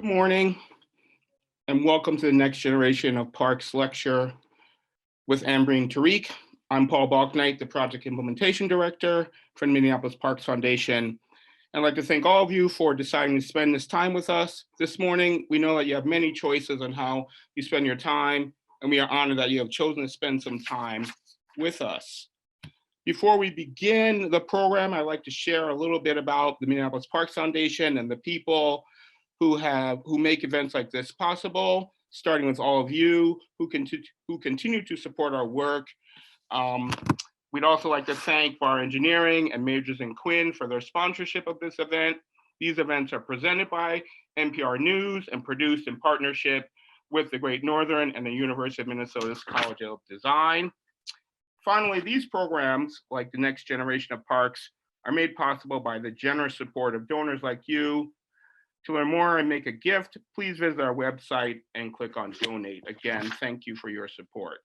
morning and welcome to the next generation of Parks Lecture with Ambreen Tariq. I'm Paul Balknight, the Project Implementation Director for the Minneapolis Parks Foundation. I'd like to thank all of you for deciding to spend this time with us this morning. We know that you have many choices on how you spend your time, and we are honored that you have chosen to spend some time with us. Before we begin the program, I'd like to share a little bit about the Minneapolis Parks Foundation and the people who make events like this possible, starting with all of you who continue to support our work. We'd also like to thank Bar Engineering and Majors and Quinn for their sponsorship of this event. These events are presented by NPR News and produced in partnership with the Great Northern and the University of Minnesota's College of Design. Finally, these programs, like the next generation of parks, are made possible by the generous support of donors like you. To learn more and make a gift, please visit our website and click on donate. Again, thank you for your support.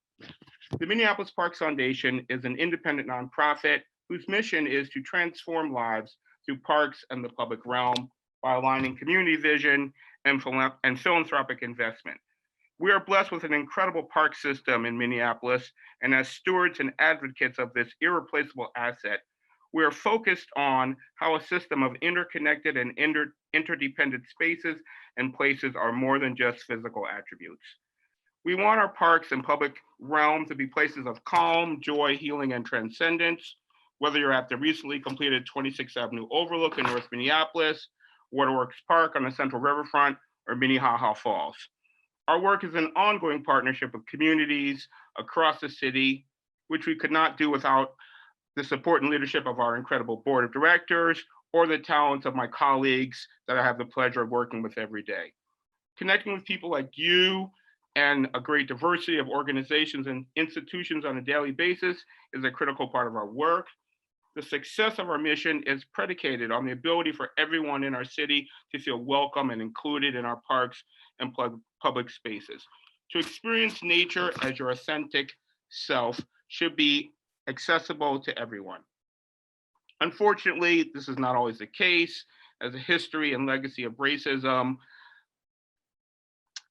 The Minneapolis Parks Foundation is an independent nonprofit whose mission is to transform lives through parks and the public realm by aligning community vision and philanthropic investment. We are blessed with an incredible park system in Minneapolis, and as stewards and advocates of this irreplaceable asset, we are focused on how a system of interconnected and interdependent spaces and places are more than just physical attributes. We want our parks and public realm to be places of calm, joy, healing, and transcendence, whether you're at the recently completed 26th Avenue Overlook in North Minneapolis, Waterworks Park on the Central Riverfront, or Minnehaha Falls. Our work is an ongoing partnership with communities across the city, which we could not do without the support and leadership of our incredible board of directors or the talents of my colleagues that I have the pleasure of working with every day. Connecting with people like you and a great diversity of organizations and institutions on a daily basis is a critical part of our work. The success of our mission is predicated on the ability for everyone in our city to feel welcome and included in our parks and public spaces. To experience nature as your authentic self should be accessible to everyone. Unfortunately, this is not always the case, as a history and legacy of racism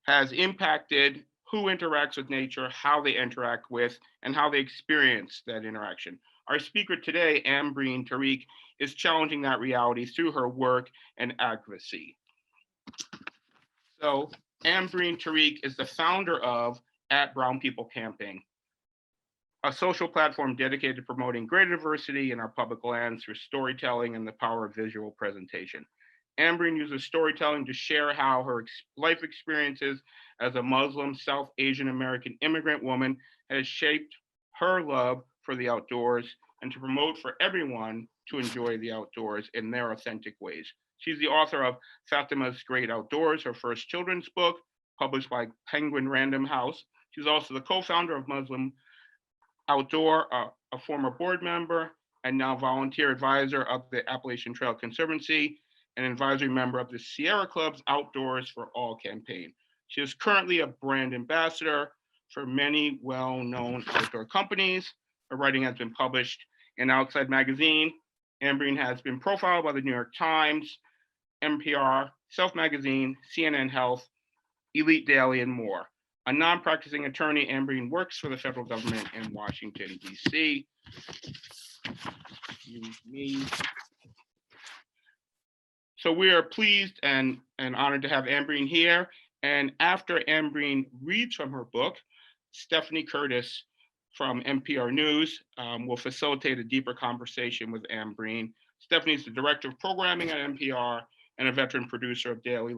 has impacted who interacts with nature, how they interact with, and how they experience that interaction. Our speaker today, Ambreen Tariq, is challenging that reality through her work and advocacy. So Ambreen Tariq is the founder of At Brown People Camping, a social platform dedicated to promoting greater diversity in our public lands through storytelling and the power of visual presentation. Ambreen uses storytelling to share how her life experiences as a Muslim South Asian American immigrant woman has shaped her love for the outdoors and to promote for everyone to enjoy the outdoors in their authentic ways. She's the author of Fatima's Great Outdoors, her first children's book, published by Penguin Random House. She's also the co-founder of Muslim Outdoor, a former board member, and now volunteer advisor of the Appalachian Trail Conservancy, an advisory member of the Sierra Club's Outdoors for All campaign. She is currently a brand ambassador for many well-known outdoor companies. Her writing has been published in Outside Magazine. Ambreen has been profiled by the New York Times, NPR, Self Magazine, CNN Health, Elite Daily, and more. A non-practicing attorney, Ambreen works for the federal government in Washington, D.C. So we are pleased and honored to have Ambreen here. And after Ambreen reads from her book, Stephanie Curtis from NPR News will facilitate a deeper conversation with Ambreen. Stephanie is the director of programming at NPR and a veteran producer of daily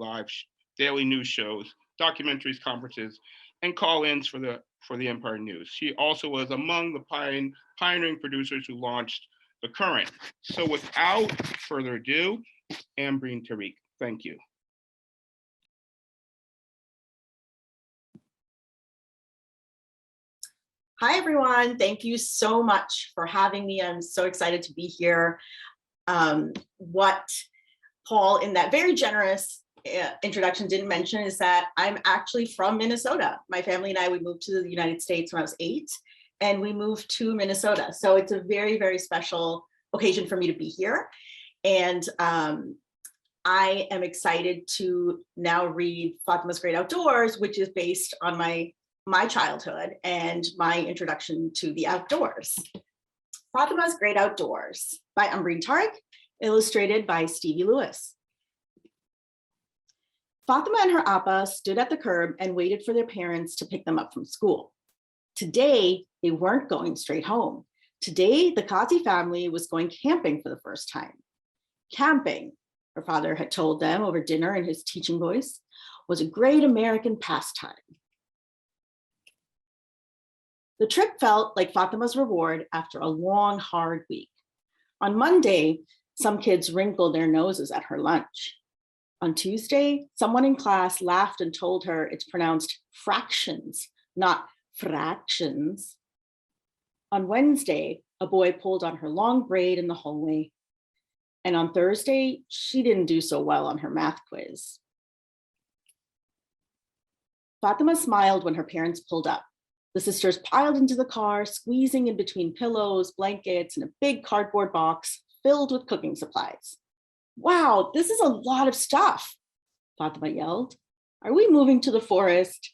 news shows, documentaries, conferences, and call-ins for the NPR News. She also was among the pioneering producers who launched The Current. So without further ado, Ambreen Tariq, thank you. Hi, everyone. Thank you so much for having me. I'm so excited to be here. What Paul, in that very generous introduction, didn't mention is that I'm actually from Minnesota. My family and I, we moved to the United States when I was 8, and we moved to Minnesota. So it's a very, very special occasion for me to be here. And I am excited to now read Fatima's Great Outdoors, which is based on my childhood and my introduction to the outdoors. Fatima's Great Outdoors by Ambreen Tariq, illustrated by Stevie Lewis. Fatima and her appa stood at the curb and waited for their parents to pick them up from school. Today, they weren't going straight home. Today, the Kazi family was going camping for the first time. Camping, her father had told them over dinner in his teaching voice, was a great American pastime. The trip felt like Fatima's reward after a long, hard week. On Monday, some kids wrinkled their noses at her lunch. On Tuesday, someone in class laughed and told her it's pronounced fractions, not fractions. On Wednesday, a boy pulled on her long braid in the hallway. And on Thursday, she didn't do so well on her math quiz. Fatima smiled when her parents pulled up. The sisters piled into the car, squeezing in between pillows, blankets, and a big cardboard box filled with cooking supplies. Wow, this is a lot of stuff, Fatima yelled. Are we moving to the forest?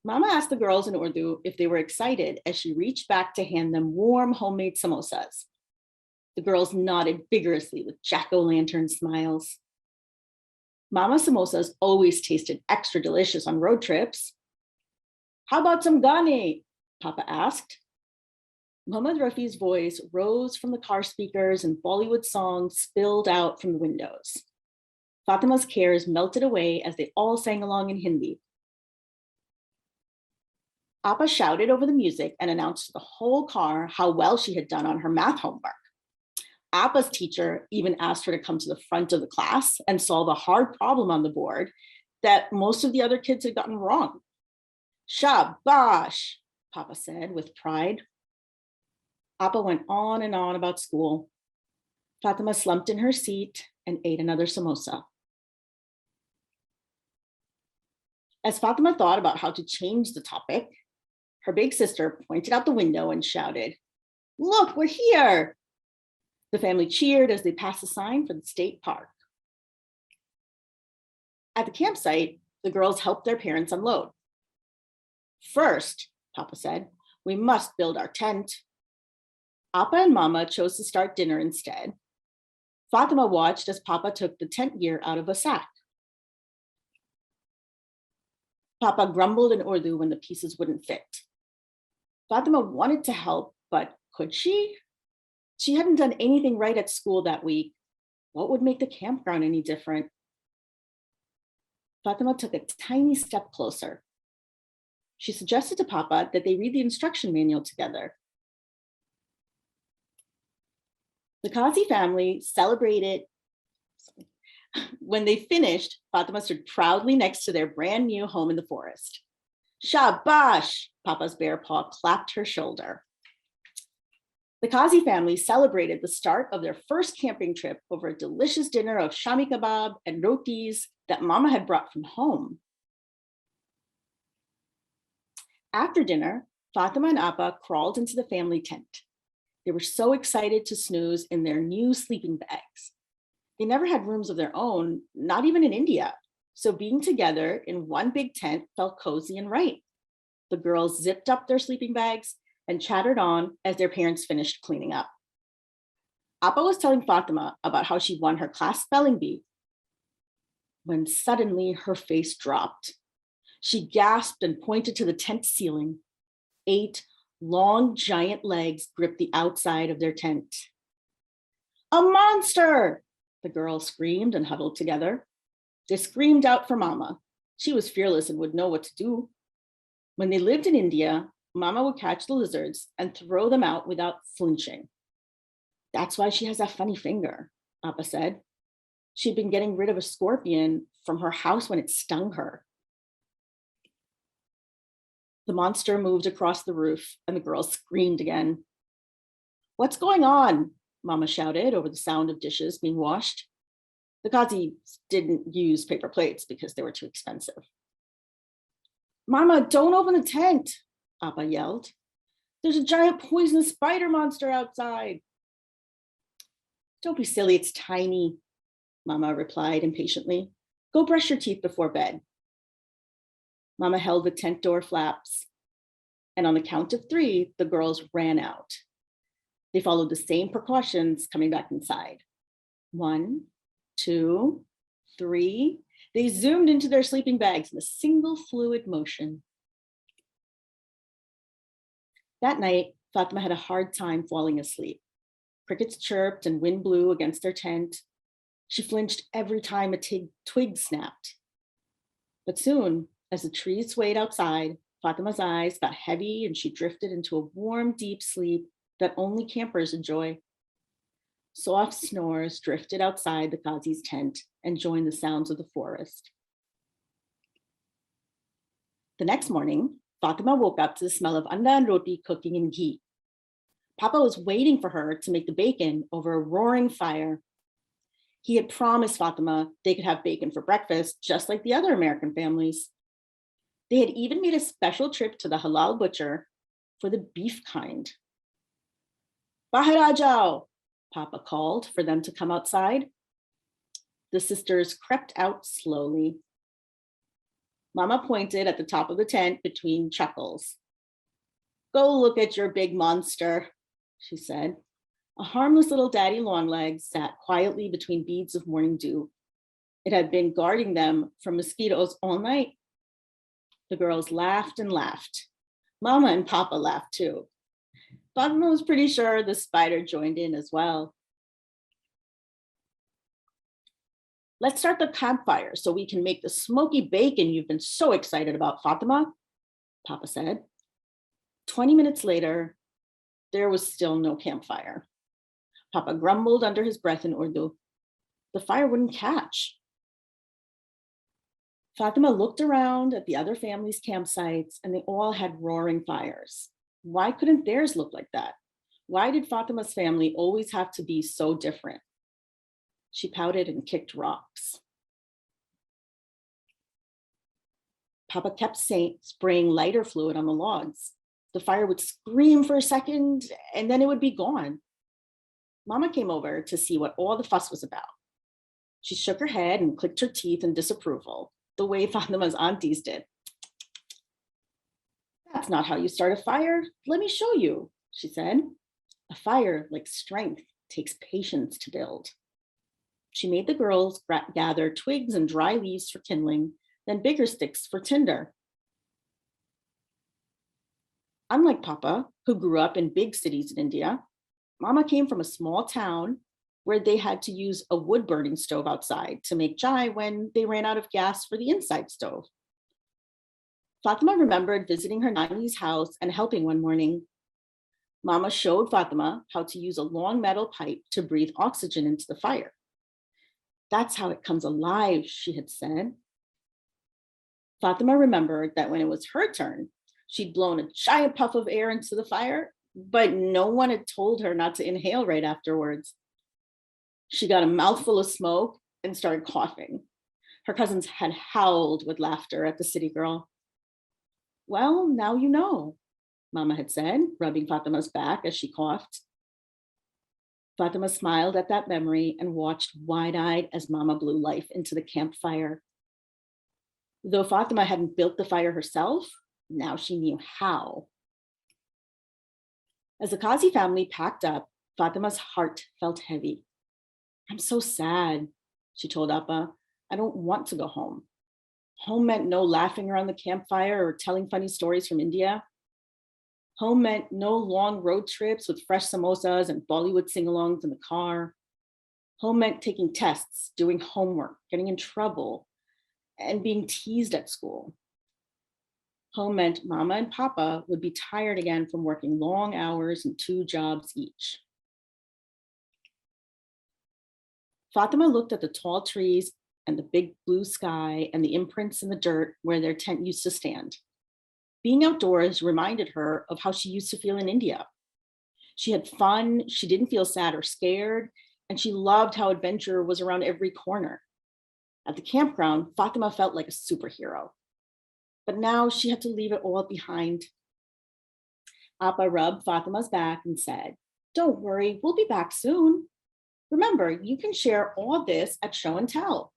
Mama asked the girls in Urdu if they were excited as she reached back to hand them warm homemade samosas. The girls nodded vigorously with jack-o'-lantern smiles. Mama samosas always tasted extra delicious on road trips. How about some gane? Papa asked. Muhammad Rafi's voice rose from the car speakers and Bollywood songs spilled out from the windows. Fatima's cares melted away as they all sang along in Hindi. Appa shouted over the music and announced to the whole car how well she had done on her math homework. Appa's teacher even asked her to come to the front of the class and solve a hard problem on the board that most of the other kids had gotten wrong. Shabash, Papa said with pride. Appa went on and on about school. Fatima slumped in her seat and ate another samosa. As Fatima thought about how to change the topic, her big sister pointed out the window and shouted, "Look, we're here!" The family cheered as they passed a sign for the state park. At the campsite, the girls helped their parents unload. First, Papa said, we must build our tent. Appa and Mama chose to start dinner instead. Fatima watched as Papa took the tent gear out of a sack. Papa grumbled in Urdu when the pieces wouldn't fit. Fatima wanted to help, but could she? She hadn't done anything right at school that week. What would make the campground any different? Fatima took a tiny step closer. She suggested to Papa that they read the instruction manual together. The Kazi family celebrated. When they finished, Fatima stood proudly next to their brand new home in the forest. Shabash, Papa's bear paw clapped her shoulder. The Kazi family celebrated the start of their first camping trip over a delicious dinner of shami kebab and rotis that Mama had brought from home. After dinner, Fatima and Appa crawled into the family tent. They were so excited to snooze in their new sleeping bags. They never had rooms of their own, not even in India. So being together in one big tent felt cozy and right. The girls zipped up their sleeping bags and chattered on as their parents finished cleaning up. Appa was telling Fatima about how she won her class spelling bee when suddenly her face dropped. She gasped and pointed to the tent ceiling. 8 long, giant legs gripped the outside of their tent. A monster! The girls screamed and huddled together. They screamed out for Mama. She was fearless and would know what to do. When they lived in India, Mama would catch the lizards and throw them out without flinching. That's why she has that funny finger, Appa said. She'd been getting rid of a scorpion from her house when it stung her. The monster moved across the roof and the girls screamed again. What's going on? Mama shouted over the sound of dishes being washed. The Kazis didn't use paper plates because they were too expensive. Mama, don't open the tent, Appa yelled. There's a giant poisonous spider monster outside. Don't be silly, it's tiny. Mama replied impatiently. Go brush your teeth before bed. Mama held the tent door flaps, and on the count of 3, the girls ran out. They followed the same precautions coming back inside. 1, 2, 3. They zoomed into their sleeping bags in a single fluid motion. That night, Fatima had a hard time falling asleep. Crickets chirped and wind blew against their tent. She flinched every time a twig snapped. But soon, as the trees swayed outside, Fatima's eyes got heavy and she drifted into a warm, deep sleep that only campers enjoy. Soft snores drifted outside the Ghazi's tent and joined the sounds of the forest. The next morning, Fatima woke up to the smell of anda and roti cooking in ghee. Papa was waiting for her to make the bacon over a roaring fire. He had promised Fatima they could have bacon for breakfast, just like the other American families. They had even made a special trip to the halal butcher for the beef kind. Bahar aa jao, Papa called for them to come outside. The sisters crept out slowly. Mama pointed at the top of the tent between chuckles. Go look at your big monster, she said. A harmless little daddy longlegs sat quietly between beads of morning dew. It had been guarding them from mosquitoes all night. The girls laughed and laughed. Mama and Papa laughed too. Fatima was pretty sure the spider joined in as well. Let's start the campfire so we can make the smoky bacon you've been so excited about, Fatima, Papa said. 20 minutes later, there was still no campfire. Papa grumbled under his breath in Urdu. The fire wouldn't catch. Fatima looked around at the other families' campsites and they all had roaring fires. Why couldn't theirs look like that? Why did Fatima's family always have to be so different? She pouted and kicked rocks. Papa kept spraying lighter fluid on the logs. The fire would scream for a second and then it would be gone. Mama came over to see what all the fuss was about. She shook her head and clicked her teeth in disapproval, the way Fatima's aunties did. That's not how you start a fire. Let me show you, she said. A fire, like strength, takes patience to build. She made the girls gather twigs and dry leaves for kindling, then bigger sticks for tinder. Unlike Papa, who grew up in big cities in India, Mama came from a small town where they had to use a wood burning stove outside to make chai when they ran out of gas for the inside stove. Fatima remembered visiting her nanny's house and helping one morning. Mama showed Fatima how to use a long metal pipe to breathe oxygen into the fire. That's how it comes alive, she had said. Fatima remembered that when it was her turn, she'd blown a giant puff of air into the fire, but no one had told her not to inhale right afterwards. She got a mouthful of smoke and started coughing. Her cousins had howled with laughter at the city girl. Well, now you know, Mama had said, rubbing Fatima's back as she coughed. Fatima smiled at that memory and watched wide-eyed as Mama blew life into the campfire. Though Fatima hadn't built the fire herself, now she knew how. As the Qazi family packed up, Fatima's heart felt heavy. I'm so sad, she told Appa. I don't want to go home. Home meant no laughing around the campfire or telling funny stories from India. Home meant no long road trips with fresh samosas and Bollywood sing-alongs in the car. Home meant taking tests, doing homework, getting in trouble, and being teased at school. Home meant Mama and Papa would be tired again from working long hours and 2 jobs each. Fatima looked at the tall trees and the big blue sky and the imprints in the dirt where their tent used to stand. Being outdoors reminded her of how she used to feel in India. She had fun, she didn't feel sad or scared, and she loved how adventure was around every corner. At the campground, Fatima felt like a superhero. But now she had to leave it all behind. Appa rubbed Fatima's back and said, don't worry, we'll be back soon. Remember, you can share all this at Show and Tell.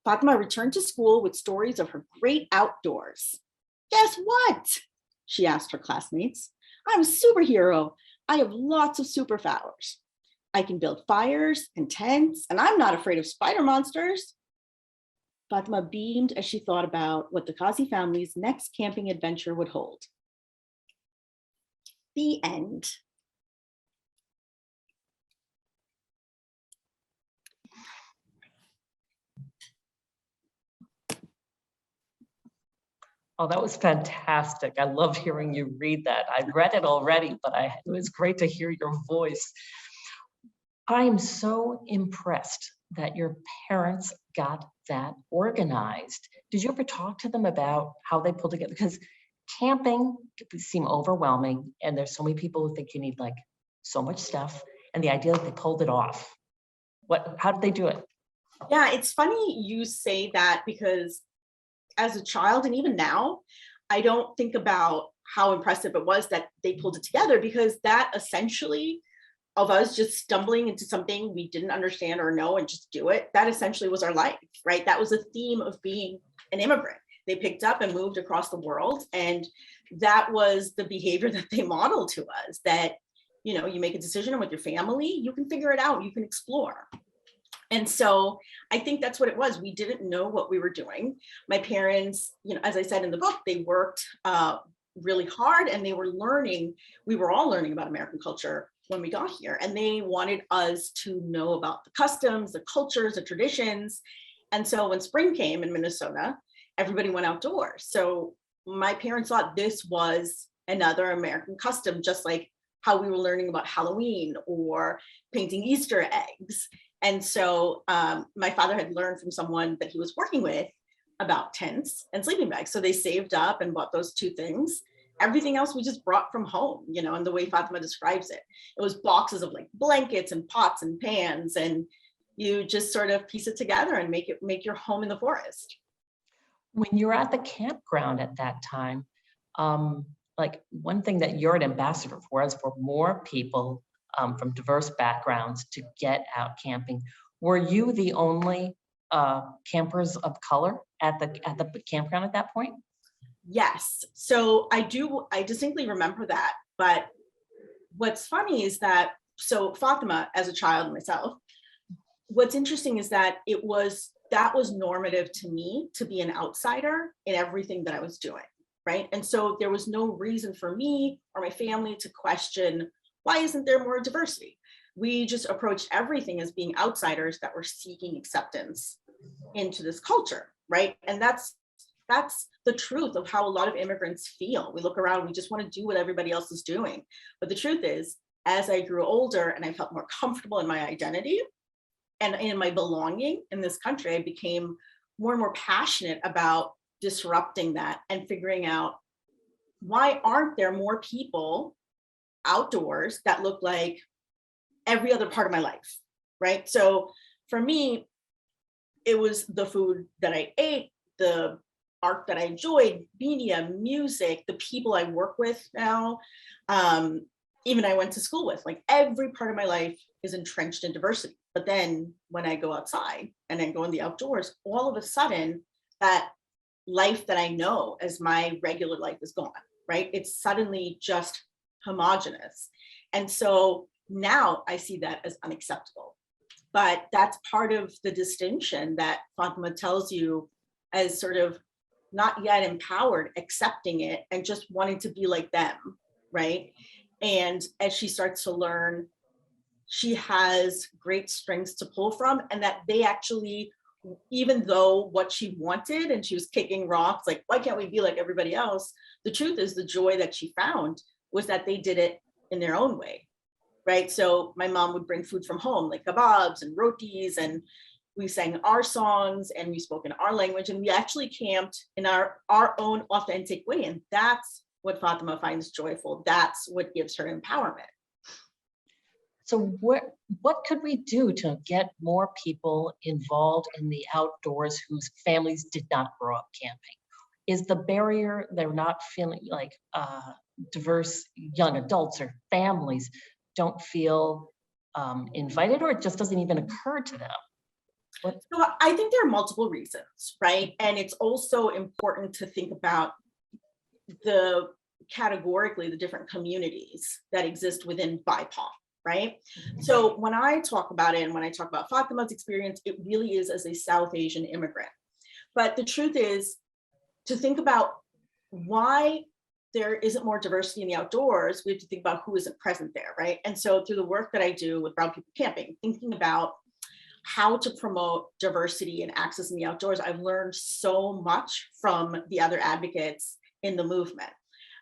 Fatima returned to school with stories of her great outdoors. Guess what? She asked her classmates. I'm a superhero. I have lots of superpowers. I can build fires and tents, and I'm not afraid of spider monsters. Fatima beamed as she thought about what the Kazi family's next camping adventure would hold. The end. Oh, that was fantastic. I loved hearing you read that. I read it already, but it was great to hear your voice. I am so impressed that your parents got that organized. Did you ever talk to them about how they pulled together? Because camping can seem overwhelming, and there's so many people who think you need like so much stuff, and the idea that they pulled it off. How did they do it? Yeah, it's funny you say that, because as a child, and even now, I don't think about how impressive it was that they pulled it together, because that essentially, of us just stumbling into something we didn't understand or know and just do it, that essentially was our life, right? That was the theme of being an immigrant. They picked up and moved across the world, and that was the behavior that they modeled to us, that, you know, you make a decision with your family, you can figure it out, you can explore. And so I think that's what it was. We didn't know what we were doing. My parents, you know, as I said in the book, they worked really hard, and they were learning, we were all learning about American culture when we got here, and they wanted us to know about the customs, the cultures, the traditions. And so when spring came in Minnesota, everybody went outdoors. So my parents thought this was another American custom, just like how we were learning about Halloween or painting Easter eggs. And so my father had learned from someone that he was working with about tents and sleeping bags. So they saved up and bought those two things. Everything else we just brought from home, you know, and the way Fatima describes it. It was boxes of like blankets and pots and pans, and you just sort of piece it together and make your home in the forest. When you're at the campground at that time, like one thing that you're an ambassador for is for more people from diverse backgrounds to get out camping. Were you the only campers of color at the campground at that point? Yes, so I distinctly remember that. But what's funny is that, so Fatima, as a child myself, what's interesting is that that was normative to me, to be an outsider in everything that I was doing, right? And so there was no reason for me or my family to question, why isn't there more diversity? We just approached everything as being outsiders that were seeking acceptance into this culture, right? And that's the truth of how a lot of immigrants feel. We look around, we just want to do what everybody else is doing. But the truth is, as I grew older and I felt more comfortable in my identity and in my belonging in this country, I became more and more passionate about disrupting that and figuring out, why aren't there more people outdoors that look like every other part of my life, right? So for me, it was the food that I ate, the art that I enjoyed, media, music, the people I work with now, even I went to school with. Like, every part of my life is entrenched in diversity. But then when I go outside and then go in the outdoors, all of a sudden that life that I know as my regular life is gone, right? It's suddenly just homogenous. And so now I see that as unacceptable. But that's part of the distinction that Fatima tells you, as sort of not yet empowered, accepting it and just wanting to be like them, right? And as she starts to learn, she has great strengths to pull from, and that they actually, even though what she wanted and she was kicking rocks, like, why can't we be like everybody else? The truth is, the joy that she found was that they did it in their own way, right? So my mom would bring food from home, like kebabs and rotis, and we sang our songs and we spoke in our language, and we actually camped in our own authentic way. And that's what Fatima finds joyful. That's what gives her empowerment. So what could we do to get more people involved in the outdoors whose families did not grow up camping? Is the barrier they're not feeling like diverse young adults or families? don't feel invited, or it just doesn't even occur to them? So I think there are multiple reasons, right? And it's also important to think about categorically the different communities that exist within BIPOC, right? So when I talk about it, and when I talk about Fatima's experience, it really is as a South Asian immigrant. But the truth is, to think about why there isn't more diversity in the outdoors, we have to think about who isn't present there, right? And so through the work that I do with Brown People Camping, thinking about how to promote diversity and access in the outdoors, I've learned so much from the other advocates in the movement.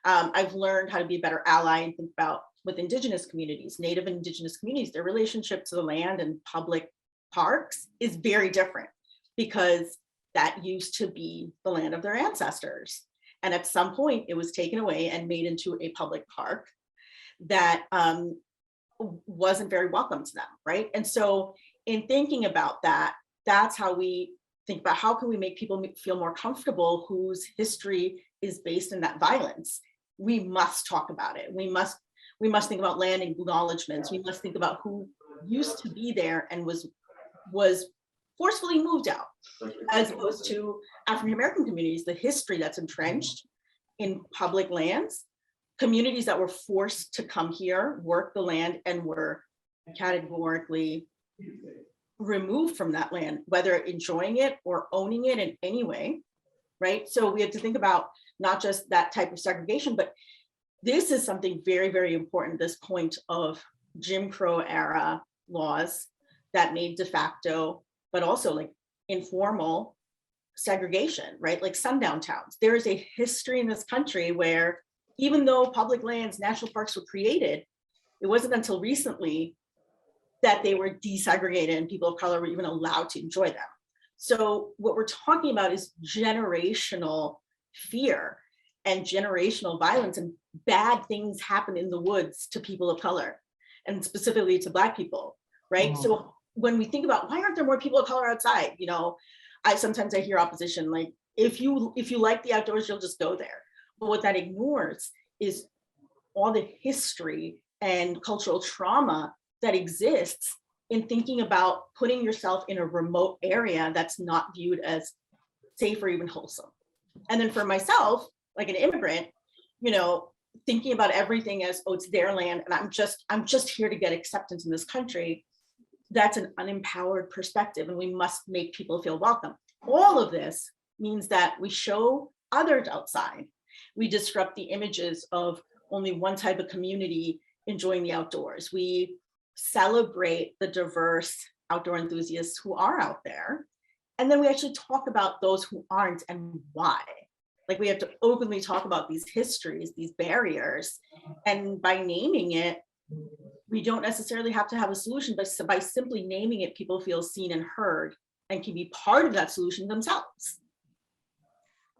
I've learned how to be a better ally and think about with Indigenous communities, Native and Indigenous communities, their relationship to the land and public parks is very different, because that used to be the land of their ancestors. And at some point it was taken away and made into a public park that wasn't very welcome to them, right? And so in thinking about that, that's how we think about how can we make people feel more comfortable whose history is based in that violence. We must talk about it. We must think about land acknowledgements. We must think about who used to be there and was forcefully moved out, as opposed to African American communities, the history that's entrenched in public lands, communities that were forced to come here, work the land, and were categorically removed from that land, whether enjoying it or owning it in any way, right? So we have to think about not just that type of segregation, but this is something very, very important, this point of Jim Crow era laws that made de facto, but also like informal segregation, right? Like sundown towns. There is a history in this country where even though public lands, national parks were created, it wasn't until recently that they were desegregated and people of color were even allowed to enjoy them. So what we're talking about is generational fear and generational violence, and bad things happen in the woods to people of color, and specifically to Black people, right? Mm. So when we think about why aren't there more people of color outside, you know, sometimes I hear opposition like, if you like the outdoors, you'll just go there. But what that ignores is all the history and cultural trauma that exists in thinking about putting yourself in a remote area that's not viewed as safe or even wholesome. And then for myself, like an immigrant, you know, thinking about everything as, oh, it's their land and I'm just here to get acceptance in this country, that's an unempowered perspective, and we must make people feel welcome. All of this means that we show others outside. We disrupt the images of only one type of community enjoying the outdoors. We celebrate the diverse outdoor enthusiasts who are out there. And then we actually talk about those who aren't and why. Like we have to openly talk about these histories, these barriers. And by naming it, we don't necessarily have to have a solution, but by simply naming it, people feel seen and heard and can be part of that solution themselves.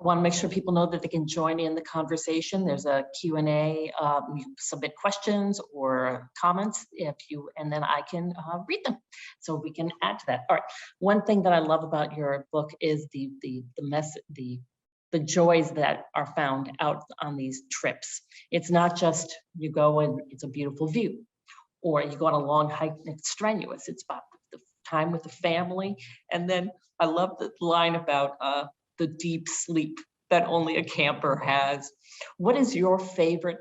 I want to make sure people know that they can join in the conversation. There's a Q&A. You submit questions or comments and then I can read them so we can add to that. All right. One thing that I love about your book is the joys that are found out on these trips. It's not just you go and it's a beautiful view, or you go on a long hike and it's strenuous. It's about the time with the family. And then I love the line about the deep sleep that only a camper has. What is your favorite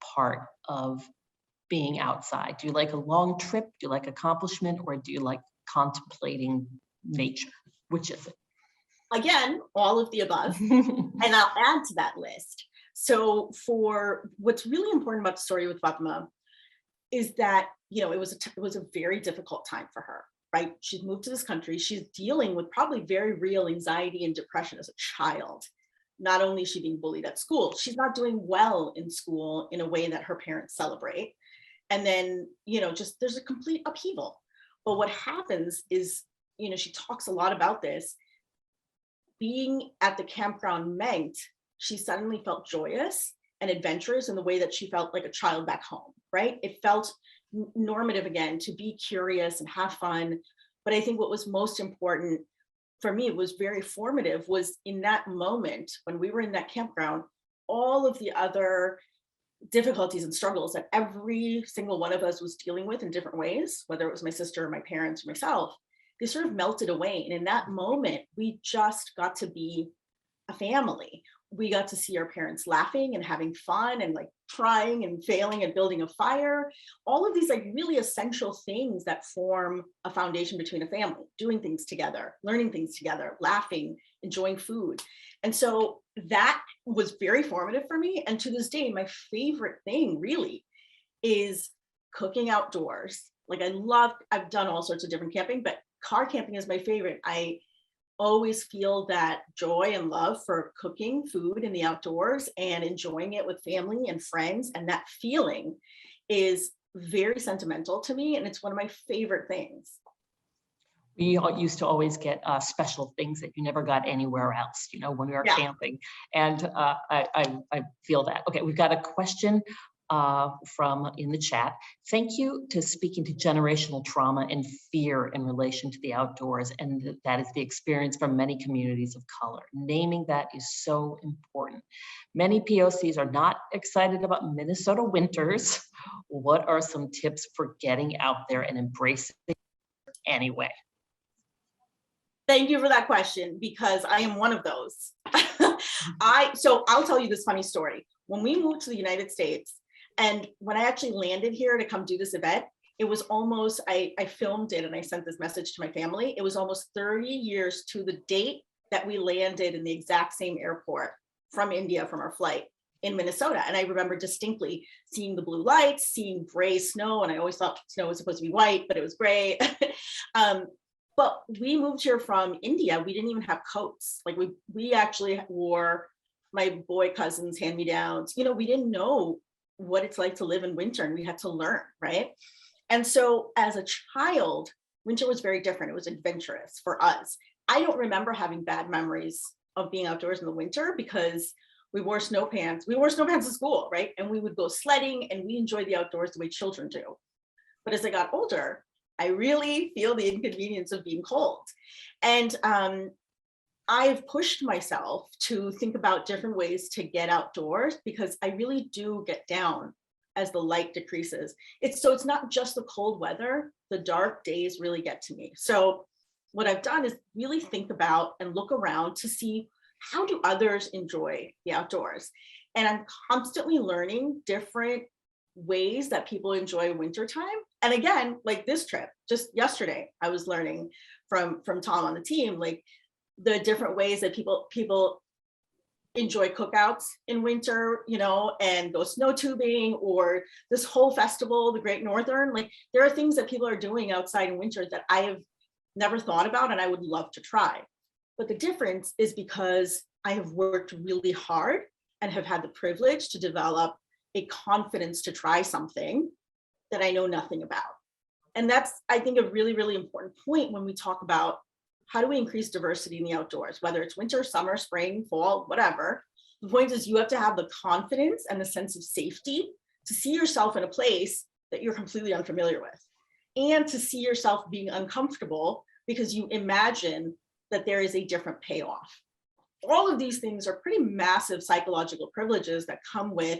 part of being outside? Do you like a long trip? Do you like accomplishment, or do you like contemplating nature? Which is it? Again, all of the above. And I'll add to that list. So for what's really important about the story with Fatima is that, you know, it was a very difficult time for her, right? She's moved to this country. She's dealing with probably very real anxiety and depression as a child. Not only is she being bullied at school, she's not doing well in school in a way that her parents celebrate. And then, you know, just there's a complete upheaval. But what happens is, you know, she talks a lot about this. Being at the campground meant she suddenly felt joyous and adventurous in the way that she felt like a child back home, right? It felt normative again to be curious and have fun. But I think what was most important for me, it was very formative, was in that moment when we were in that campground, all of the other difficulties and struggles that every single one of us was dealing with in different ways, whether it was my sister or my parents or myself, they sort of melted away. And in that moment, we just got to be a family. We got to see our parents laughing and having fun and like trying and failing and building a fire. All of these like really essential things that form a foundation between a family, doing things together, learning things together, laughing, enjoying food. And so that was very formative for me. And to this day, my favorite thing really is cooking outdoors. Like I've done all sorts of different camping, but car camping is my favorite. I always feel that joy and love for cooking food in the outdoors and enjoying it with family and friends. And that feeling is very sentimental to me. And it's one of my favorite things. We used to always get special things that you never got anywhere else, you know, when we were camping. And I feel that. Okay, we've got a question from in the chat. Thank you to speaking to generational trauma and fear in relation to the outdoors, and that is the experience from many communities of color. Naming that is so important. Many POCs are not excited about Minnesota winters. What are some tips for getting out there and embracing it anyway? Thank you for that question, because I am one of those. So I'll tell you this funny story. When we moved to the United States, and when I actually landed here to come do this event, it was almost, I filmed it and I sent this message to my family. It was almost 30 years to the date that we landed in the exact same airport from India, from our flight in Minnesota. And I remember distinctly seeing the blue lights, seeing gray snow. And I always thought snow was supposed to be white, but it was gray. But we moved here from India. We didn't even have coats. Like we actually wore my boy cousins' hand-me-downs. You know, we didn't know what it's like to live in winter, and we had to learn, right? And so as a child, winter was very different. It was adventurous for us. I don't remember having bad memories of being outdoors in the winter because we wore snow pants. We wore snow pants to school, right? And we would go sledding and we enjoyed the outdoors the way children do. But as I got older, I really feel the inconvenience of being cold. And I've pushed myself to think about different ways to get outdoors because I really do get down as the light decreases. It's not just the cold weather, the dark days really get to me. So what I've done is really think about and look around to see how do others enjoy the outdoors. And I'm constantly learning different ways that people enjoy wintertime. And again, like this trip, just yesterday, I was learning from Tom on the team, like the different ways that people enjoy cookouts in winter, you know, and go snow tubing, or this whole festival, the Great Northern. Like there are things that people are doing outside in winter that I have never thought about and I would love to try. But the difference is because I have worked really hard and have had the privilege to develop a confidence to try something that I know nothing about. And that's, I think, a really, really important point when we talk about how do we increase diversity in the outdoors, whether it's winter, summer, spring, fall, whatever. The point is you have to have the confidence and the sense of safety to see yourself in a place that you're completely unfamiliar with, and to see yourself being uncomfortable because you imagine that there is a different payoff. All of these things are pretty massive psychological privileges that come with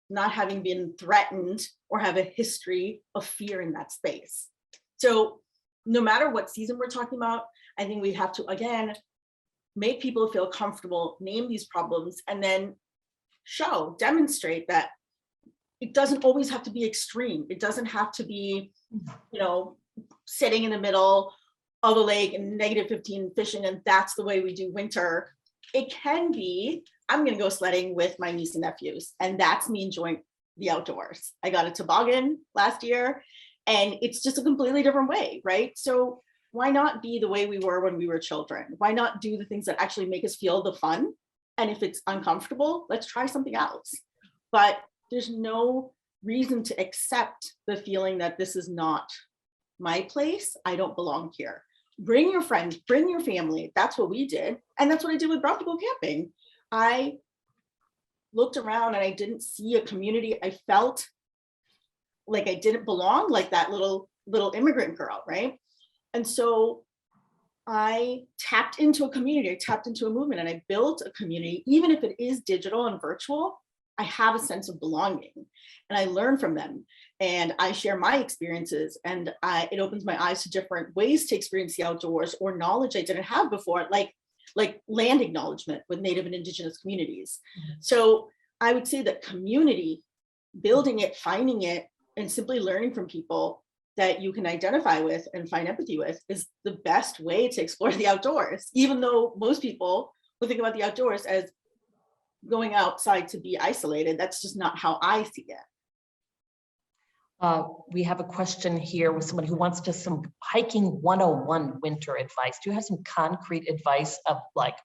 not having been threatened or have a history of fear in that space. So no matter what season we're talking about, I think we have to, again, make people feel comfortable, name these problems, and then demonstrate that it doesn't always have to be extreme. It doesn't have to be, you know, sitting in the middle of a lake and -15 fishing, and that's the way we do winter. It can be, I'm gonna go sledding with my niece and nephews, and that's me enjoying the outdoors. I got a toboggan last year, and it's just a completely different way, right? So why not be the way we were when we were children? Why not do the things that actually make us feel the fun? And if it's uncomfortable, let's try something else. But there's no reason to accept the feeling that this is not my place. I don't belong here. Bring your friends, bring your family. That's what we did. And that's what I did with Brought to Go Camping. I looked around and I didn't see a community. I felt like I didn't belong, like that little immigrant girl, right? And so I tapped into a community, I tapped into a movement, and I built a community, even if it is digital and virtual. I have a sense of belonging and I learn from them and I share my experiences and it opens my eyes to different ways to experience the outdoors or knowledge I didn't have before, like land acknowledgement with Native and Indigenous communities. So I would say that community, building it, finding it, and simply learning from people that you can identify with and find empathy with is the best way to explore the outdoors, even though most people will think about the outdoors as going outside to be isolated. That's just not how I see it. We have a question here with someone who wants just some hiking 101 winter advice. Do you have some concrete advice of like,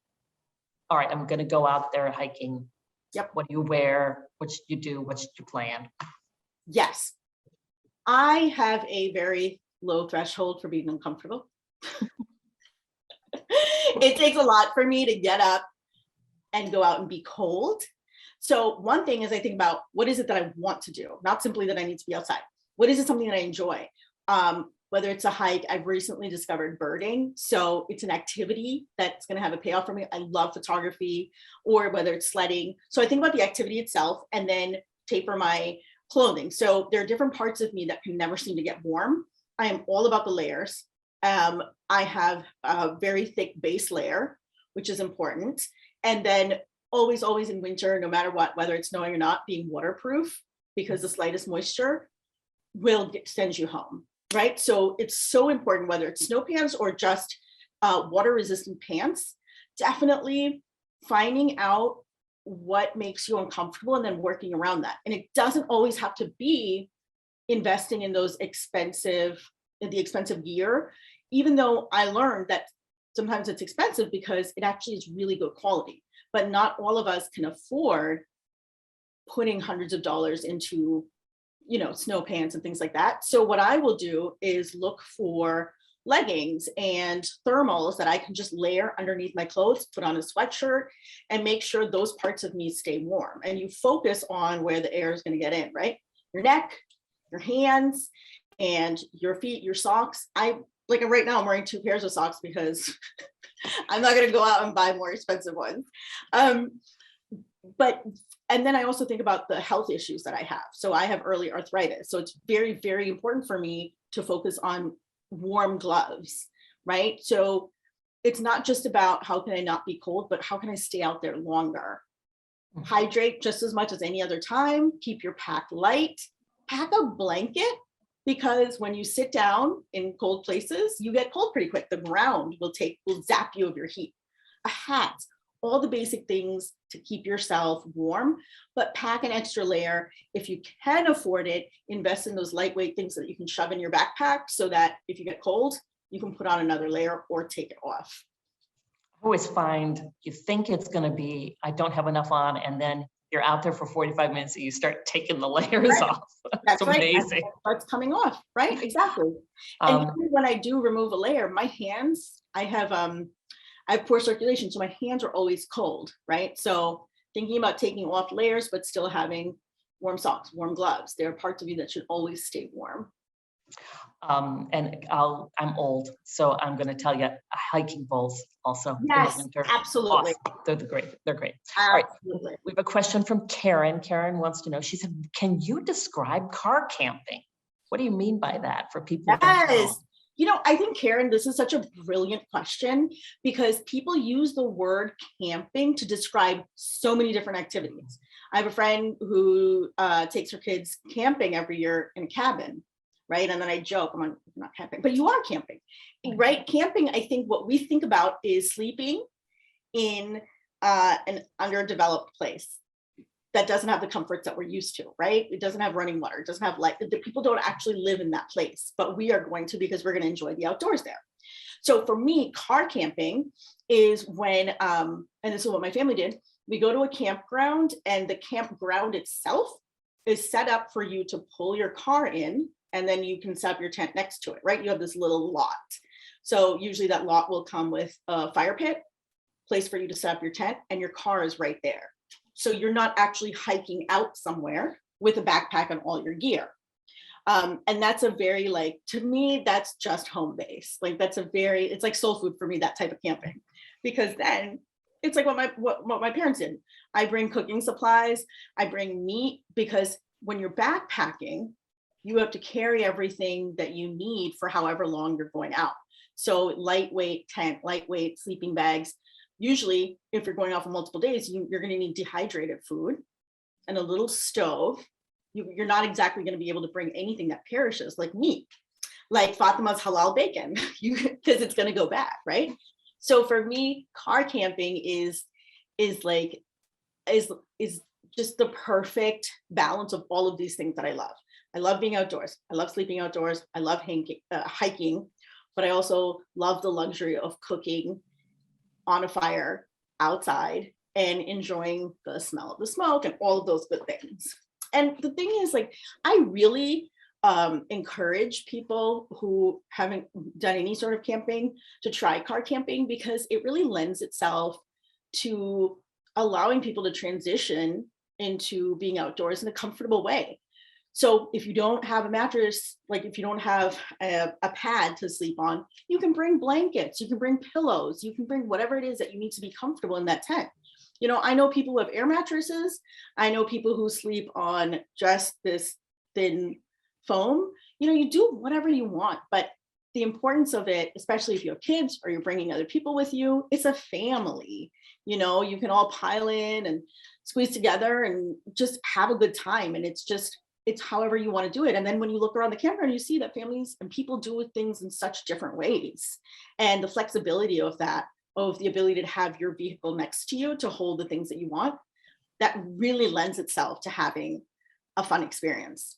all right, I'm going to go out there hiking. Yep. What do you wear? What should you do? What should you plan? Yes. I have a very low threshold for being uncomfortable. It takes a lot for me to get up and go out and be cold. So one thing is I think about what is it that I want to do, not simply that I need to be outside. What is it something that I enjoy? Whether it's a hike, I've recently discovered birding. So it's an activity that's going to have a payoff for me. I love photography, or whether it's sledding. So I think about the activity itself and then taper my clothing. So there are different parts of me that can never seem to get warm. I am all about the layers. I have a very thick base layer, which is important. And then always in winter, no matter what, whether it's snowing or not, being waterproof, because the slightest moisture will send you home, right? So it's so important, whether it's snow pants or just water resistant pants, definitely finding out what makes you uncomfortable and then working around that. And it doesn't always have to be investing in the expensive gear, even though I learned that sometimes it's expensive because it actually is really good quality, but not all of us can afford putting hundreds of dollars into, snow pants and things like that. So what I will do is look for leggings and thermals that I can just layer underneath my clothes, put on a sweatshirt, and make sure those parts of me stay warm. And you focus on where the air is going to get in, right? Your neck, your hands, and your feet, your socks. Right now I'm wearing 2 pairs of socks because I'm not going to go out and buy more expensive ones. And then I also think about the health issues that I have. So I have early arthritis. So it's very, very important for me to focus on warm gloves, right? So it's not just about how can I not be cold, but how can I stay out there longer? Hydrate just as much as any other time. Keep your pack light. Pack a blanket, because when you sit down in cold places, you get cold pretty quick. The ground will zap you of your heat. A hat, all the basic things to keep yourself warm, but pack an extra layer. If you can afford it, invest in those lightweight things that you can shove in your backpack so that if you get cold, you can put on another layer or take it off. I always find you think it's going to be, I don't have enough on, and then you're out there for 45 minutes and you start taking the layers off. That's It's amazing. Right. Starts coming off, right? Exactly. And even when I do remove a layer, my hands, I have poor circulation, so my hands are always cold, right? So thinking about taking off layers, but still having warm socks, warm gloves. There are parts of you that should always stay warm. And I'm old, so I'm going to tell you, hiking bowls also in Yes, the winter. absolutely. Awesome. They're great. Absolutely. All right. We have a question from Karen. Karen wants to know, she said, can you describe car camping? What do you mean by that for people? Yes. I think, Karen, this is such a brilliant question because people use the word camping to describe so many different activities. I have a friend who takes her kids camping every year in a cabin, right? And then I joke, I'm not camping, but you are camping, right? Camping, I think what we think about is sleeping in an underdeveloped place that doesn't have the comforts that we're used to, right? It doesn't have running water, it doesn't have light. The people don't actually live in that place, but we are going to because we're going to enjoy the outdoors there. So for me, car camping is when, and this is what my family did, we go to a campground and the campground itself is set up for you to pull your car in and then you can set up your tent next to it, right? You have this little lot. So usually that lot will come with a fire pit, place for you to set up your tent, and your car is right there. So you're not actually hiking out somewhere with a backpack and all your gear. And that's a very, to me, that's just home base. It's like soul food for me, that type of camping, because then it's like what my parents did. I bring cooking supplies, I bring meat, because when you're backpacking, you have to carry everything that you need for however long you're going out. So lightweight tent, lightweight sleeping bags. Usually, if you're going out for multiple days, you're going to need dehydrated food and a little stove. You're not exactly going to be able to bring anything that perishes, like meat, like Fatima's halal bacon, because it's going to go bad, right? So for me, car camping is just the perfect balance of all of these things that I love. I love being outdoors. I love sleeping outdoors. I love hiking, but I also love the luxury of cooking on a fire outside and enjoying the smell of the smoke and all of those good things. And the thing is, like, I really encourage people who haven't done any sort of camping to try car camping, because it really lends itself to allowing people to transition into being outdoors in a comfortable way. So if you don't have a mattress, like if you don't have a pad to sleep on, you can bring blankets, you can bring pillows, you can bring whatever it is that you need to be comfortable in that tent. You know, I know people who have air mattresses. I know people who sleep on just this thin foam. You know, you do whatever you want, but the importance of it, especially if you have kids or you're bringing other people with you, it's a family. You know, you can all pile in and squeeze together and just have a good time. And it's however you want to do it. And then when you look around the campground, you see that families and people do things in such different ways. And the flexibility of that, of the ability to have your vehicle next to you to hold the things that you want, that really lends itself to having a fun experience.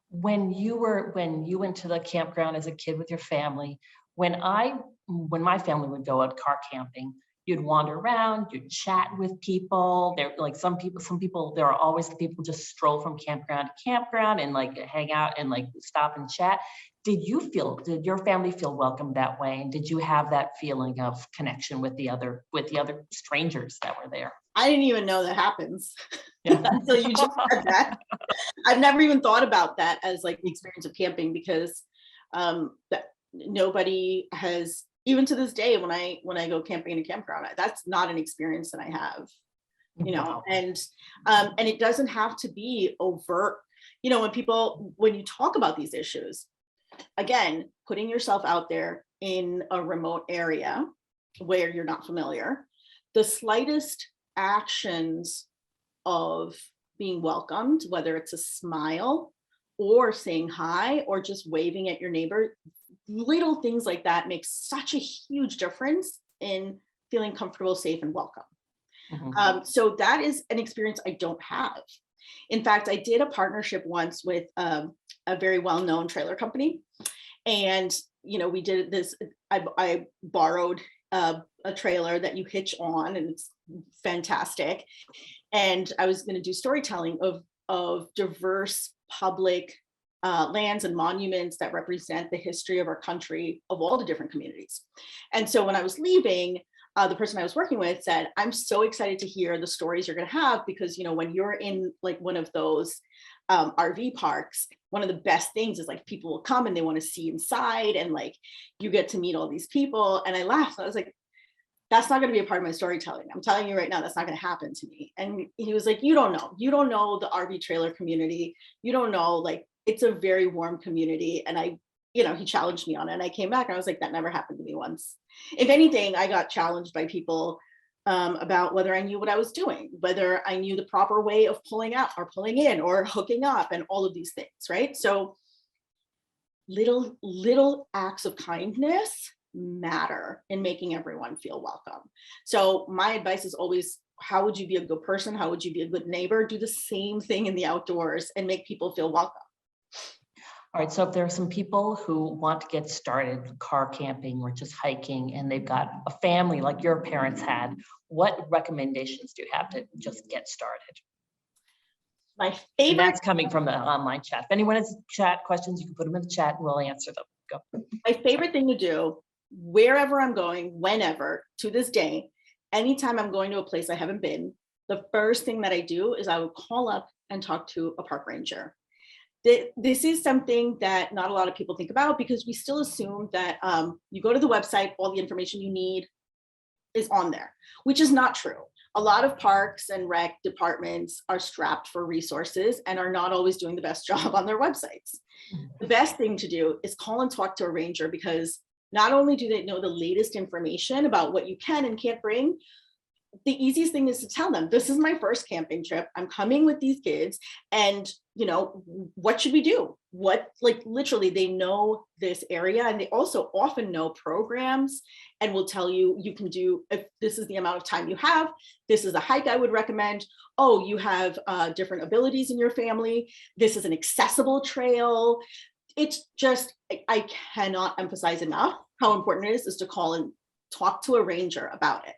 When you went to the campground as a kid with your family, when my family would go out car camping, you'd wander around, you'd chat with people. There, like some people, there are always the people just stroll from campground to campground and like hang out and like stop and chat. Did your family feel welcome that way? And did you have that feeling of connection with the other strangers that were there? I didn't even know that happens Yeah. until you just said that. I've never even thought about that as like the experience of camping, because that nobody has, even to this day, when I go camping in a campground, that's not an experience that I have, you know. Wow. And it doesn't have to be overt. You know, when you talk about these issues, again, putting yourself out there in a remote area where you're not familiar, the slightest actions of being welcomed, whether it's a smile or saying hi or just waving at your neighbor, little things like that make such a huge difference in feeling comfortable, safe, and welcome. Mm-hmm. So that is an experience I don't have. In fact, I did a partnership once with a very well-known trailer company. And, you know, we did this, I borrowed a trailer that you hitch on, and it's fantastic. And I was going to do storytelling of diverse public lands and monuments that represent the history of our country, of all the different communities. And so when I was leaving, the person I was working with said, I'm so excited to hear the stories you're going to have, because, you know, when you're in like one of those RV parks, one of the best things is like people will come and they want to see inside, and like you get to meet all these people. And I laughed. I was like, that's not going to be a part of my storytelling. I'm telling you right now, that's not going to happen to me. And he was like, you don't know the RV trailer community. You don't know, like, it's a very warm community. And he challenged me on it. And I came back and I was like, that never happened to me once. If anything, I got challenged by people about whether I knew what I was doing, whether I knew the proper way of pulling out or pulling in or hooking up and all of these things, right? So little acts of kindness matter in making everyone feel welcome. So my advice is always, how would you be a good person? How would you be a good neighbor? Do the same thing in the outdoors and make people feel welcome. All right, so if there are some people who want to get started car camping or just hiking, and they've got a family like your parents had, what recommendations do you have to just get started? My And favorite, that's coming from the online chat. If anyone has chat questions, you can put them in the chat and we'll answer them. Go. my favorite thing to do, wherever I'm going, whenever, to this day, anytime I'm going to a place I haven't been, the first thing that I do is I would call up and talk to a park ranger. This is something that not a lot of people think about, because we still assume that you go to the website, all the information you need is on there, which is not true. A lot of parks and rec departments are strapped for resources and are not always doing the best job on their websites. The best thing to do is call and talk to a ranger, because not only do they know the latest information about what you can and can't bring, the easiest thing is to tell them, this is my first camping trip. I'm coming with these kids, and what should we do? What, like, literally, they know this area, and they also often know programs and will tell you, you can do, if this is the amount of time you have, this is a hike I would recommend. Oh, you have different abilities in your family. This is an accessible trail. It's just, I cannot emphasize enough how important it is to call and talk to a ranger about it.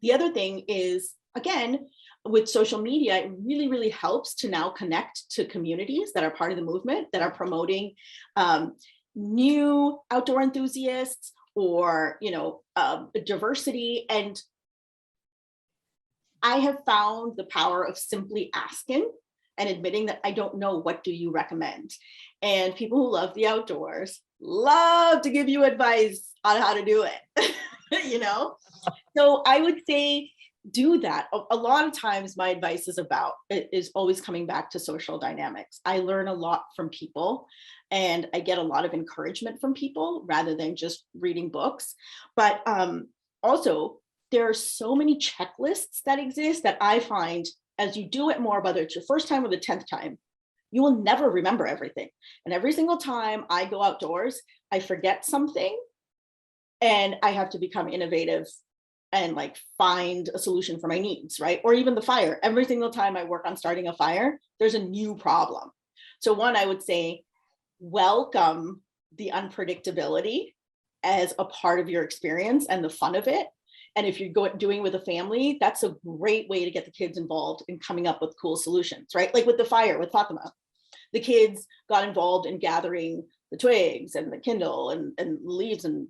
The other thing is, again, with social media, it really, really helps to now connect to communities that are part of the movement, that are promoting new outdoor enthusiasts or, diversity. And I have found the power of simply asking and admitting that I don't know, what do you recommend? And people who love the outdoors love to give you advice on how to do it, So I would say do that. A lot of times my advice is always coming back to social dynamics. I learn a lot from people, and I get a lot of encouragement from people rather than just reading books. But also, there are so many checklists that exist that I find, as you do it more, whether it's your first time or the 10th time, you will never remember everything. And every single time I go outdoors, I forget something, and I have to become innovative and find a solution for my needs, right? Or even the fire. Every single time I work on starting a fire, there's a new problem. So one, I would say, welcome the unpredictability as a part of your experience and the fun of it. And if you're doing with a family, that's a great way to get the kids involved in coming up with cool solutions, right? Like with the fire with Fatima, the kids got involved in gathering the twigs and the kindle and leaves. And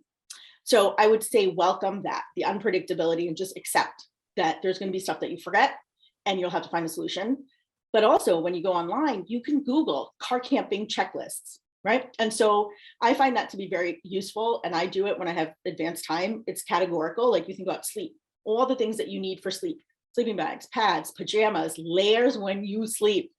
so I would say welcome that, the unpredictability, and just accept that there's going to be stuff that you forget and you'll have to find a solution. But also, when you go online, you can Google car camping checklists, right? And so I find that to be very useful, and I do it when I have advanced time. It's categorical, like you think about sleep, all the things that you need for sleep, sleeping bags, pads, pajamas, layers when you sleep.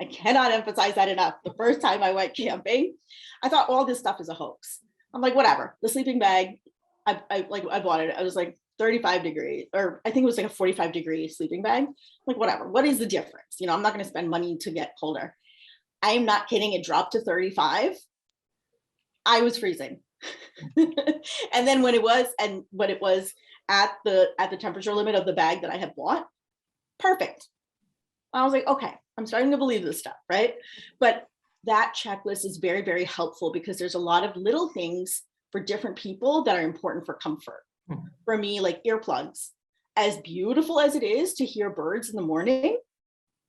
I cannot emphasize that enough. The first time I went camping, I thought all this stuff is a hoax. I'm like, whatever, the sleeping bag, I bought it. I was like 35 degrees, or I think it was like a 45-degree sleeping bag. Like, whatever, what is the difference? I'm not going to spend money to get colder. I am not kidding. It dropped to 35. I was freezing. And then when it was at the temperature limit of the bag that I had bought, perfect. I was like, okay, I'm starting to believe this stuff, right? But that checklist is very, very helpful, because there's a lot of little things for different people that are important for comfort. For me, like earplugs, as beautiful as it is to hear birds in the morning,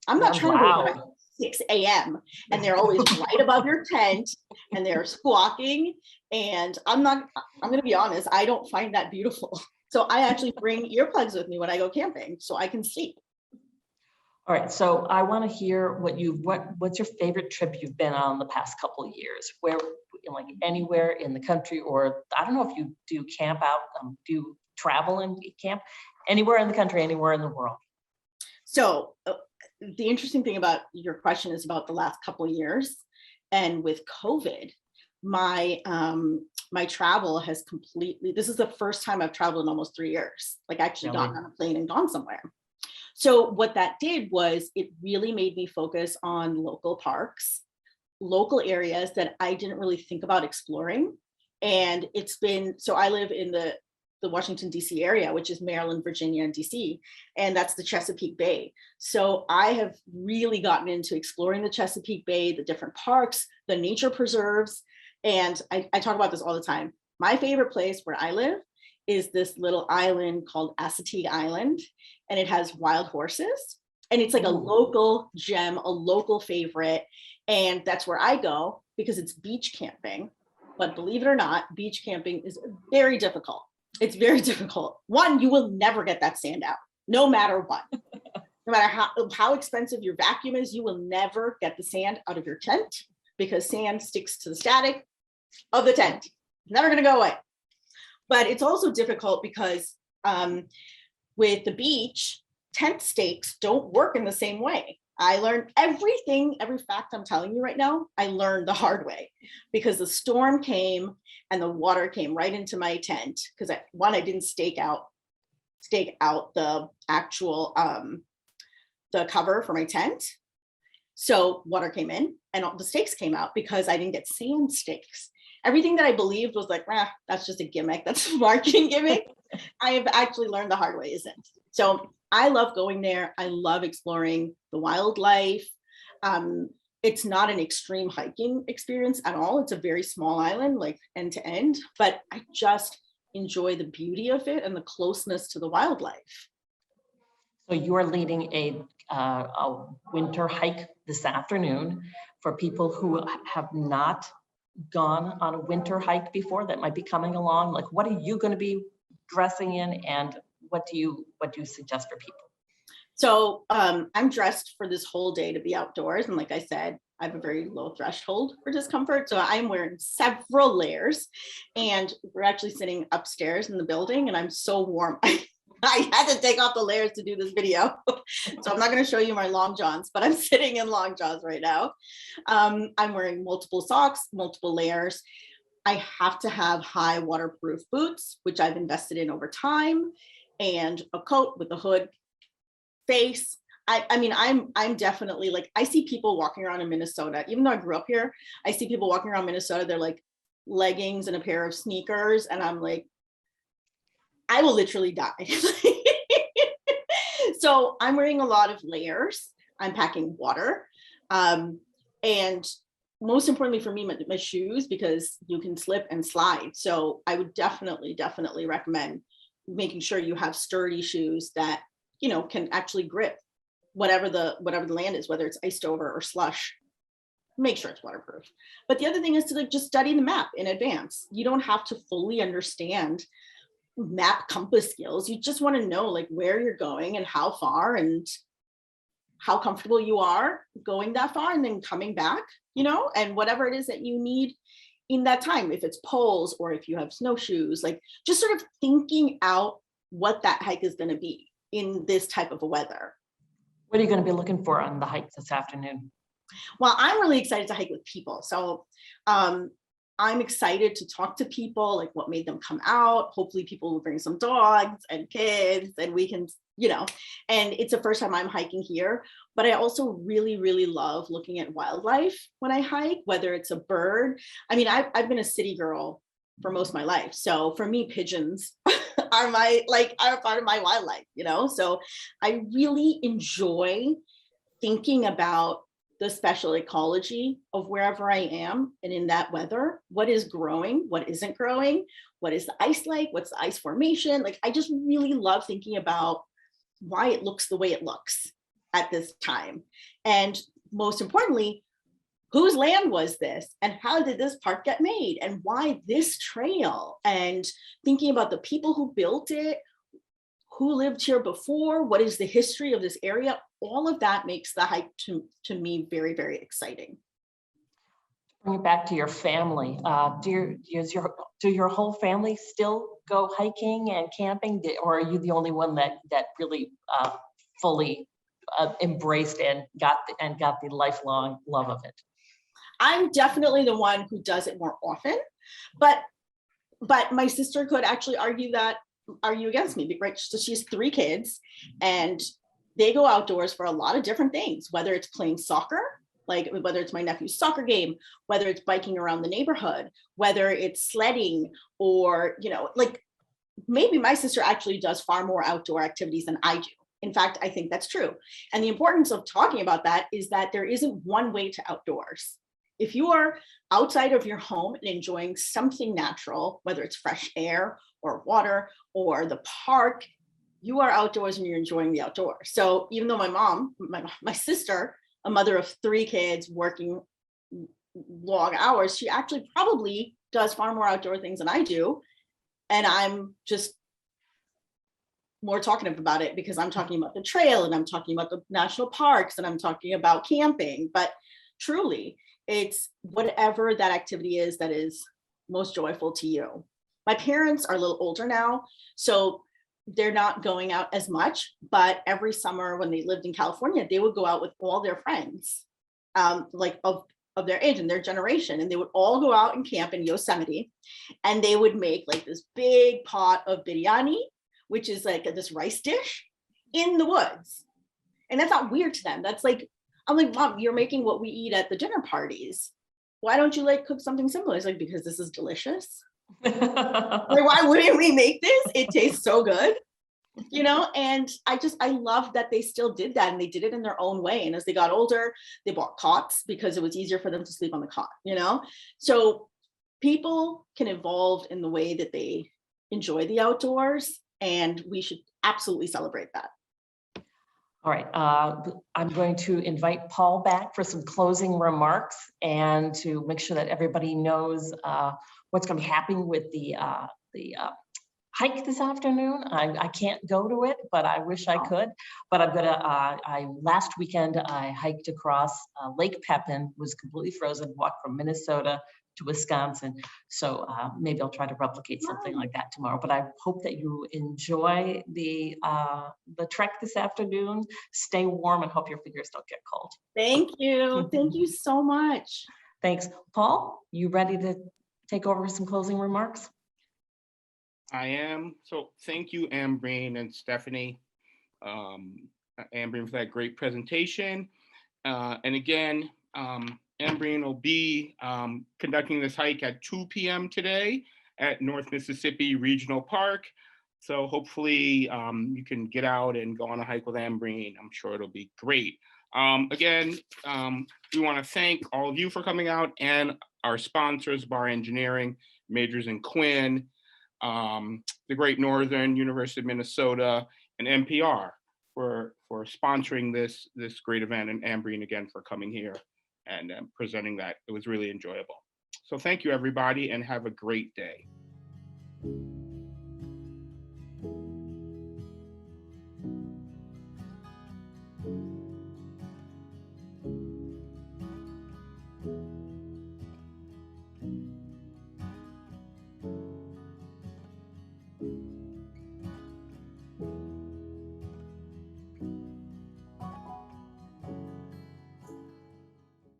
I'm not trying to wake up at 6 a.m. and they're always right above your tent and they're squawking. And I'm going to be honest, I don't find that beautiful. So I actually bring earplugs with me when I go camping so I can sleep. All right, so I want to hear what's your favorite trip you've been on the past couple of years? Where, like, anywhere in the country, or I don't know if you do camp out, do you travel and camp? Anywhere in the country, anywhere in the world. So the interesting thing about your question is about the last couple of years, and with COVID, my travel has completely, this is the first time I've traveled in almost 3 years, like actually gotten on a plane and gone somewhere. So what that did was it really made me focus on local parks, local areas that I didn't really think about exploring. And it's been, so I live in the Washington, D.C. area, which is Maryland, Virginia, and D.C., and that's the Chesapeake Bay. So I have really gotten into exploring the Chesapeake Bay, the different parks, the nature preserves. And I talk about this all the time. My favorite place where I live is this little island called Assateague Island, and it has wild horses. And it's like a local gem, a local favorite. And that's where I go because it's beach camping. But believe it or not, beach camping is very difficult. It's very difficult. One, you will never get that sand out, no matter what. No matter how expensive your vacuum is, you will never get the sand out of your tent, because sand sticks to the static of the tent. Never going to go away. But it's also difficult because With the beach, tent stakes don't work in the same way. I learned everything, every fact I'm telling you right now, I learned the hard way because the storm came and the water came right into my tent because I didn't stake out the actual the cover for my tent. So water came in and all the stakes came out because I didn't get sand stakes. Everything that I believed was like, that's just a gimmick. That's a marketing gimmick. I have actually learned the hard way isn't. So I love going there. I love exploring the wildlife. It's not an extreme hiking experience at all. It's a very small island, like end to end, but I just enjoy the beauty of it and the closeness to the wildlife. So you're leading a winter hike this afternoon for people who have not gone on a winter hike before that might be coming along. Like, what are you going to be dressing in, and what do you suggest for people? So I'm dressed for this whole day to be outdoors, and like I said, I have a very low threshold for discomfort, so I'm wearing several layers, and we're actually sitting upstairs in the building, and I'm so warm. I had to take off the layers to do this video. So I'm not going to show you my long johns, but I'm sitting in long johns right now. I'm wearing multiple socks, multiple layers. I have to have high waterproof boots, which I've invested in over time, and a coat with a hood, face. I mean, I'm definitely like, I see people walking around in Minnesota, even though I grew up here, I see people walking around Minnesota, they're like leggings and a pair of sneakers. And I'm like, I will literally die. So I'm wearing a lot of layers. I'm packing water. And most importantly for me, my shoes, because you can slip and slide. So I would definitely recommend making sure you have sturdy shoes that, you know, can actually grip whatever the land is, whether it's iced over or slush. Make sure it's waterproof. But the other thing is to like just study the map in advance. You don't have to fully understand map compass skills. You just want to know like where you're going and how far and how comfortable you are going that far and then coming back, you know, and whatever it is that you need in that time, if it's poles or if you have snowshoes, like just sort of thinking out what that hike is going to be in this type of a weather. What are you going to be looking for on the hike this afternoon? Well, I'm really excited to hike with people. So I'm excited to talk to people, like what made them come out. Hopefully people will bring some dogs and kids and we can, you know, and it's the first time I'm hiking here, but I also really love looking at wildlife when I hike, whether it's a bird. I mean, I've been a city girl for most of my life. So for me, pigeons are part of my wildlife, you know? So I really enjoy thinking about the special ecology of wherever I am and in that weather, what is growing, what isn't growing, what is the ice like, what's the ice formation? Like, I just really love thinking about why it looks the way it looks at this time. And most importantly, whose land was this and how did this park get made and why this trail, and thinking about the people who built it, who lived here before, what is the history of this area. All of that makes the hike to me very exciting. Bring it back to your family. Do your whole family still go hiking and camping, or are you the only one that really fully embraced and got the lifelong love of it? I'm definitely the one who does it more often, but my sister could actually argue against me, right? So she has 3 kids and they go outdoors for a lot of different things, whether it's playing soccer, like whether it's my nephew's soccer game, whether it's biking around the neighborhood, whether it's sledding, or, you know, like maybe my sister actually does far more outdoor activities than I do. In fact, I think that's true. And the importance of talking about that is that there isn't one way to outdoors. If you are outside of your home and enjoying something natural, whether it's fresh air or water or the park, you are outdoors and you're enjoying the outdoors. So even though my mom, my sister, a mother of 3 kids working long hours, she actually probably does far more outdoor things than I do. And I'm just more talkative about it because I'm talking about the trail and I'm talking about the national parks and I'm talking about camping. But truly, it's whatever that activity is that is most joyful to you. My parents are a little older now, so they're not going out as much, but every summer when they lived in California, they would go out with all their friends, like of their age and their generation. And they would all go out and camp in Yosemite, and they would make like this big pot of biryani, which is like this rice dish in the woods. And that's not weird to them. That's like, I'm like, Mom, you're making what we eat at the dinner parties. Why don't you like cook something similar? It's like, because this is delicious. Like, why wouldn't we make this? It tastes so good, you know? And I love that they still did that, and they did it in their own way. And as they got older, they bought cots because it was easier for them to sleep on the cot, you know? So people can evolve in the way that they enjoy the outdoors, and we should absolutely celebrate that. All right, I'm going to invite Paul back for some closing remarks and to make sure that everybody knows what's going to be happening with the hike this afternoon. I can't go to it, but I wish I could. But I'm gonna, last weekend, I hiked across Lake Pepin, was completely frozen, walked from Minnesota to Wisconsin. So maybe I'll try to replicate something like that tomorrow. But I hope that you enjoy the trek this afternoon. Stay warm and hope your fingers don't get cold. Thank you. Thank you so much. Thanks. Paul, you ready to take over with some closing remarks? I am. So thank you, Ambreen and Stephanie. Ambreen, for that great presentation. And again, Ambreen will be conducting this hike at 2 p.m. today at North Mississippi Regional Park. So hopefully you can get out and go on a hike with Ambreen. I'm sure it'll be great. Again, we want to thank all of you for coming out, and our sponsors, Bar Engineering, Majors and Quinn, the Great Northern, University of Minnesota, and NPR for sponsoring this great event, and Ambreen again for coming here and presenting that. It was really enjoyable. So thank you, everybody, and have a great day.